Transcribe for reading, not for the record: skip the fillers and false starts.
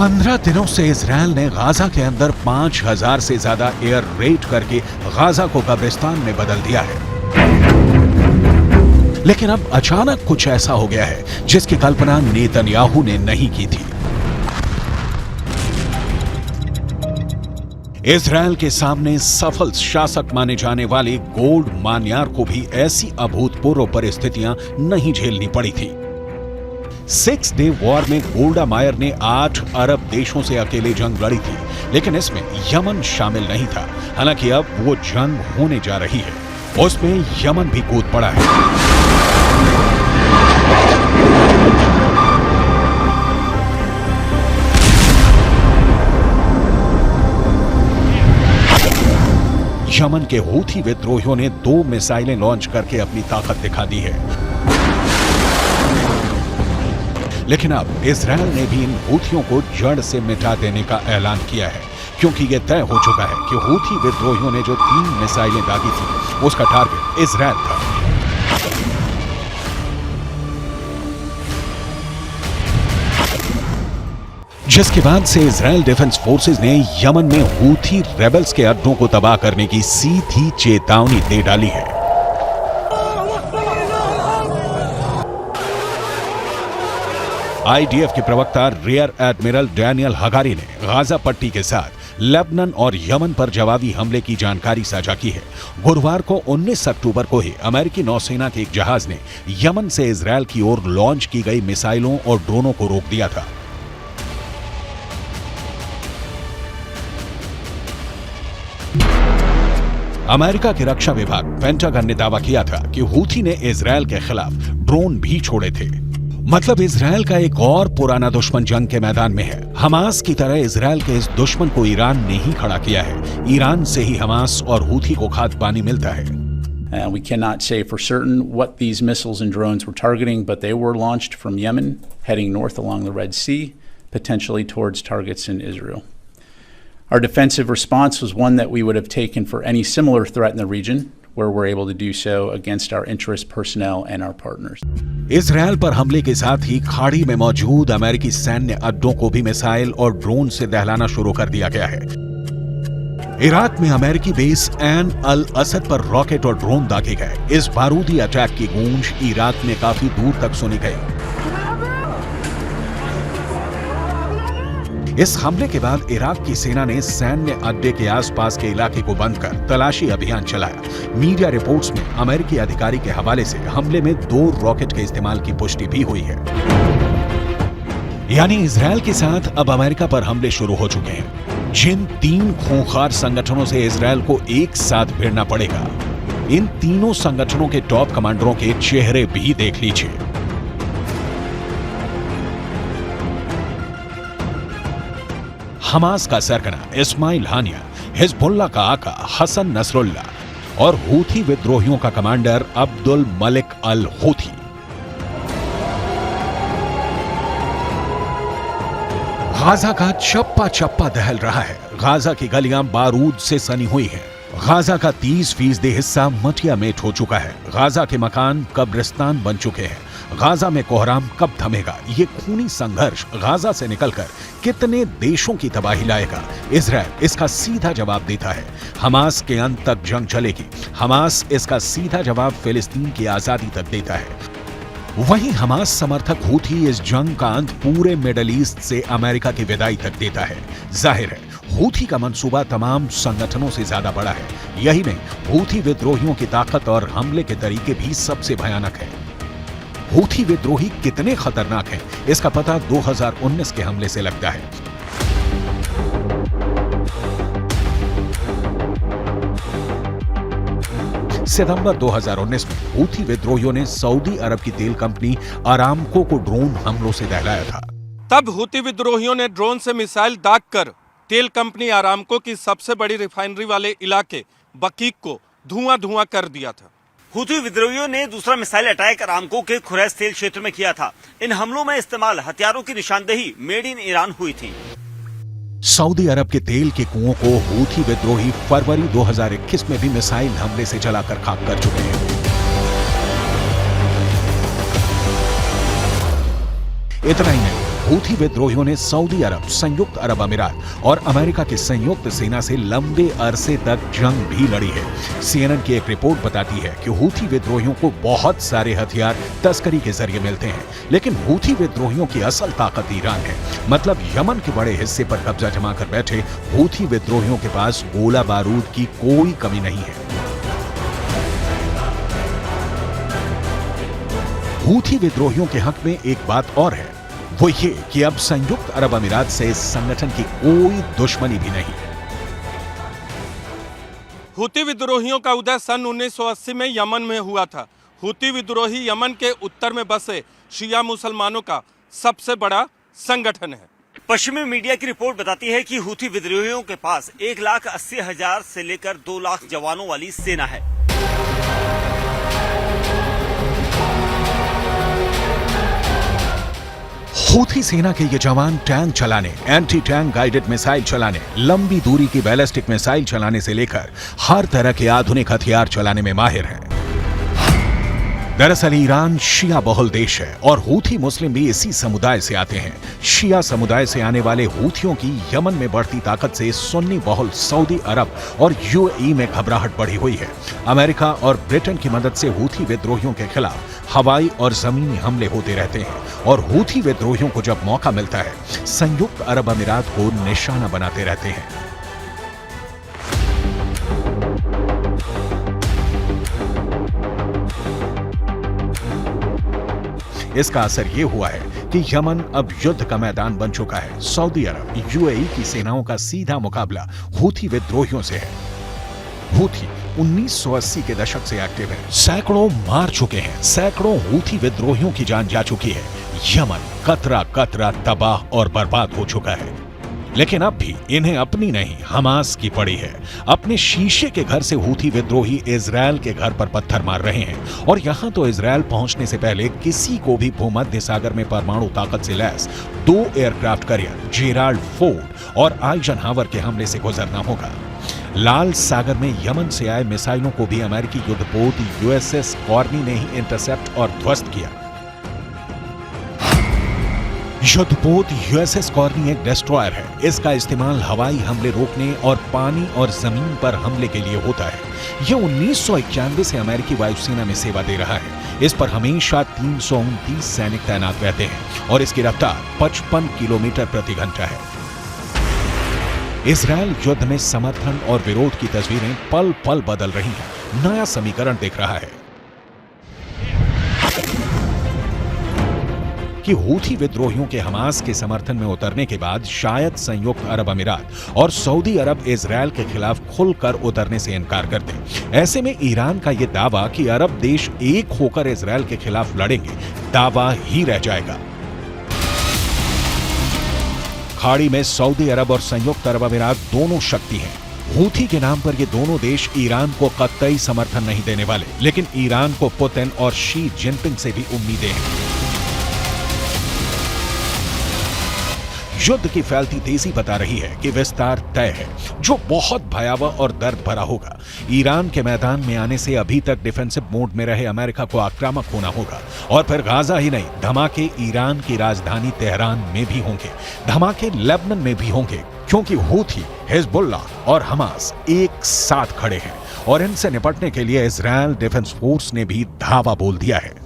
15 दिनों से इजरायल ने गाजा के अंदर 5000 से ज्यादा एयर रेड करके गाजा को कब्रिस्तान में बदल दिया है। लेकिन अब अचानक कुछ ऐसा हो गया है जिसकी कल्पना नेतन्याहू ने नहीं की थी। इजरायल के सामने सफल शासक माने जाने वाले गोल्ड मान्यार को भी ऐसी अभूतपूर्व परिस्थितियां नहीं झेलनी पड़ी थी। 6 डे वॉर में गोल्डा मायर ने 8 अरब देशों से अकेले जंग लड़ी थी, लेकिन इसमें यमन शामिल नहीं था। हालांकि अब वो जंग होने जा रही है, उसमें यमन भी कूद पड़ा है। यमन के हूथी विद्रोहियों ने 2 मिसाइलें लॉन्च करके अपनी ताकत दिखा दी है। लेकिन अब इजरायल ने भी इन हूथियों को जड़ से मिटा देने का ऐलान किया है, क्योंकि यह तय हो चुका है कि हूथी विद्रोहियों ने जो 3 मिसाइलें दागी थी उसका टारगेट इजरायल था। जिसके बाद से इजरायल डिफेंस फोर्सेस ने यमन में हूथी रेबल्स के अड्डों को तबाह करने की सीधी चेतावनी दे डाली है। आईडीएफ के प्रवक्ता रियर एडमिरल डैनियल हगारी ने गाजा पट्टी के साथ लेबनान और यमन पर जवाबी हमले की जानकारी साझा की है। गुरुवार को 19 अक्टूबर को ही अमेरिकी नौसेना के एक जहाज ने यमन से इजरायल की ओर लॉन्च की गई मिसाइलों और ड्रोनों को रोक दिया था। अमेरिका के रक्षा विभाग पेंटागन ने दावा किया था कि हूथी ने इजरायल के खिलाफ ड्रोन भी छोड़े थे। मतलब इजरायल का एक और पुराना दुश्मन जंग के मैदान में है। हमास की तरह इजरायल के इस दुश्मन को ईरान ने ही खड़ा किया है। ईरान से ही हमास और हूथी को खाद्य पानी मिलता है। We cannot say for certain what these missiles and drones were targeting, but they were launched from Yemen, heading north along the Red Sea, potentially towards targets in Israel. Our defensive response was one that we would have taken for any similar threat in the region, where we're able to do so against our interest personnel and our partners. Israel पर हमले के साथ ही खाड़ी में मौजूद अमेरिकी सैन्य अड्डों को भी मिसाइल और ड्रोन से दहलाना शुरू कर दिया गया है। इराक में अमेरिकी बेस ऐन अल असद पर रॉकेट और ड्रोन दागे गए। इस बारूदी अटैक की गूंज इराक में काफी दूर तक सुनी गई। इस हमले के बाद इराक की सेना ने सैन्य अड्डे के आसपास के इलाके को बंद कर तलाशी अभियान चलाया। मीडिया रिपोर्ट्स में अमेरिकी अधिकारी के हवाले से हमले में 2 रॉकेट के इस्तेमाल की पुष्टि भी हुई है। यानी इजरायल के साथ अब अमेरिका पर हमले शुरू हो चुके हैं। जिन 3 खूंखार संगठनों से इजरायल को एक साथ भिड़ना पड़ेगा, इन तीनों संगठनों के टॉप कमांडरों के चेहरे भी देख लीजिए। हमास का सरगना इस्माइल हानिया, हिजबुल्लाह का आका हसन नसरुल्ला और हूथी विद्रोहियों का कमांडर अब्दुल मलिक अल हूथी। गाजा का चप्पा चप्पा दहल रहा है। गाजा की गलियां बारूद से सनी हुई हैं। गाजा का 30% हिस्सा मटिया मेट हो चुका है। गाजा के मकान कब्रिस्तान बन चुके हैं। गाजा में कोहराम कब थमेगा? ये खूनी संघर्ष गाजा से निकलकर कितने देशों की तबाही लाएगा? इजरायल इसका सीधा जवाब देता है। हमास के अंत तक जंग चलेगी। हमास इसका सीधा जवाब फिलिस्तीन की आजादी तक देता है। वहीं हमास समर्थक हूथी इस जंग का अंत पूरे मिडल ईस्ट से अमेरिका की विदाई तक देता है। जाहिर है हूथी का मंसूबा तमाम संगठनों से ज्यादा बड़ा है। यही नहीं, हूथी विद्रोहियों की ताकत और हमले के तरीके भी सबसे भयानक है। हूथी विद्रोही कितने खतरनाक हैं, इसका पता 2019 के हमले से लगता है। सितंबर 2019 में हूथी विद्रोहियों ने सऊदी अरब की तेल कंपनी अरामको को ड्रोन हमलों से दहलाया था। तब हूथी विद्रोहियों ने ड्रोन से मिसाइल दागकर तेल कंपनी अरामको की सबसे बड़ी रिफाइनरी वाले इलाके बकीक को धुआं कर दिया था। हूथी विद्रोहियों ने दूसरा मिसाइल अटैक अरामको के खुरैस तेल क्षेत्र में किया था। इन हमलों में इस्तेमाल हथियारों की निशानदेही मेड इन ईरान हुई थी। सऊदी अरब के तेल के कुओं को हूथी विद्रोही फरवरी 2021 में भी मिसाइल हमले से जलाकर खाक कर चुके हैं। इतना ही नहीं, हूथी विद्रोहियों ने सऊदी अरब, संयुक्त अरब अमीरात और अमेरिका की संयुक्त सेना से लंबे अरसे तक जंग भी लड़ी है। CNN की एक रिपोर्ट बताती है कि हूथी विद्रोहियों को बहुत सारे हथियार तस्करी के जरिए मिलते हैं, लेकिन हूथी विद्रोहियों की असल ताकत ईरान है। मतलब यमन के बड़े हिस्से पर कब्जा जमा कर बैठे हूथी विद्रोहियों के पास गोला बारूद की कोई कमी नहीं है। हूथी विद्रोहियों के हक में एक बात और है, वो ये कि अब संयुक्त अरब अमीरात से इस संगठन की कोई दुश्मनी भी नहीं है। हूती विद्रोहियों का उदय सन 1980 में यमन में हुआ था। हूती विद्रोही यमन के उत्तर में बसे शिया मुसलमानों का सबसे बड़ा संगठन है। पश्चिमी मीडिया की रिपोर्ट बताती है कि हूथी विद्रोहियों के पास 1,80,000 से लेकर 2 लाख जवानों वाली सेना है। हूथी सेना के ये जवान टैंक चलाने, एंटी टैंक गाइडेड मिसाइल चलाने, लंबी दूरी की बैलिस्टिक मिसाइल चलाने से लेकर हर तरह के आधुनिक हथियार चलाने में माहिर हैं। दरअसल ईरान शिया बहुल देश है और हूथी मुस्लिम भी इसी समुदाय से आते हैं। शिया समुदाय से आने वाले हूथियों की यमन में बढ़ती ताकत से सुन्नी बहुल सऊदी अरब और UAE में घबराहट बढ़ी हुई है। अमेरिका और ब्रिटेन की मदद से हूथी विद्रोहियों के खिलाफ हवाई और जमीनी हमले होते रहते हैं और हूथी विद्रोहियों को जब मौका मिलता है, संयुक्त अरब अमीरात को निशाना बनाते रहते हैं। इसका असर ये हुआ है कि यमन अब युद्ध का मैदान बन चुका है। सऊदी अरब, UAE की सेनाओं का सीधा मुकाबला हूथी विद्रोहियों से है। हूथी 1980 के दशक से एक्टिव है, सैकड़ों मार चुके हैं, सैकड़ों हूथी विद्रोहियों की जान जा चुकी है। यमन कतरा कतरा तबाह और बर्बाद हो चुका है, लेकिन अब भी इन्हें अपनी नहीं हमास की पड़ी है। अपने शीशे के घर से हूथी विद्रोही इजरायल के घर पर पत्थर मार रहे हैं और यहां तो इजरायल पहुंचने से पहले किसी को भी भूमध्य सागर में परमाणु ताकत से lace 2 aircraft carrier Gerald Ford और आइजनहावर के हमले से गुजरना होगा। लाल सागर में यमन से आए मिसाइलों को भी अमेरिकी युद्धपोत USS कॉर्नी ने ही इंटरसेप्ट और ध्वस्त किया। युद्धपोत USS कॉर्नी एक डिस्ट्रॉयर है। इसका इस्तेमाल हवाई हमले रोकने और पानी और जमीन पर हमले के लिए होता है। यह 1991 से अमेरिकी वायुसेना में सेवा दे रहा है। इस पर हमेशा 329 सैनिक तैनात रहते हैं और इसकी रफ्तार 55 किलोमीटर प्रति घंटा है। इजरायल युद्ध में समर्थन और विरोध की तस्वीरें पल पल बदल रही हैं। नया समीकरण दिख रहा है कि हूथी विद्रोहियों के हमास के समर्थन में उतरने के बाद शायद संयुक्त अरब अमीरात और सऊदी अरब इजरायल के खिलाफ खुलकर उतरने से इनकार कर दें। ऐसे में ईरान का यह दावा कि अरब देश एक होकर इजरायल के खिलाफ लड़ेंगे, दावा ही रह जाएगा। खाड़ी में सऊदी अरब और संयुक्त अरब अमीरात दोनों शक्ति हैं। हूथी के नाम पर ये दोनों देश ईरान को कतई समर्थन नहीं देने वाले, लेकिन ईरान को पुतिन और शी जिनपिंग से भी उम्मीदें हैं। युद्ध की फैलती तेजी बता रही है कि विस्तार तय है, जो बहुत भयावह और दर्द भरा होगा। ईरान के मैदान में आने से अभी तक डिफेंसिव मोड में रहे अमेरिका को आक्रामक होना होगा और फिर गाजा ही नहीं, धमाके ईरान की राजधानी तेहरान में भी होंगे, धमाके लेबनान में भी होंगे, क्योंकि हूथी, हिजबुल्लाह और हमास एक साथ खड़े हैं और इनसे निपटने के लिए इजरायल डिफेंस फोर्स ने भी धावा बोल दिया है।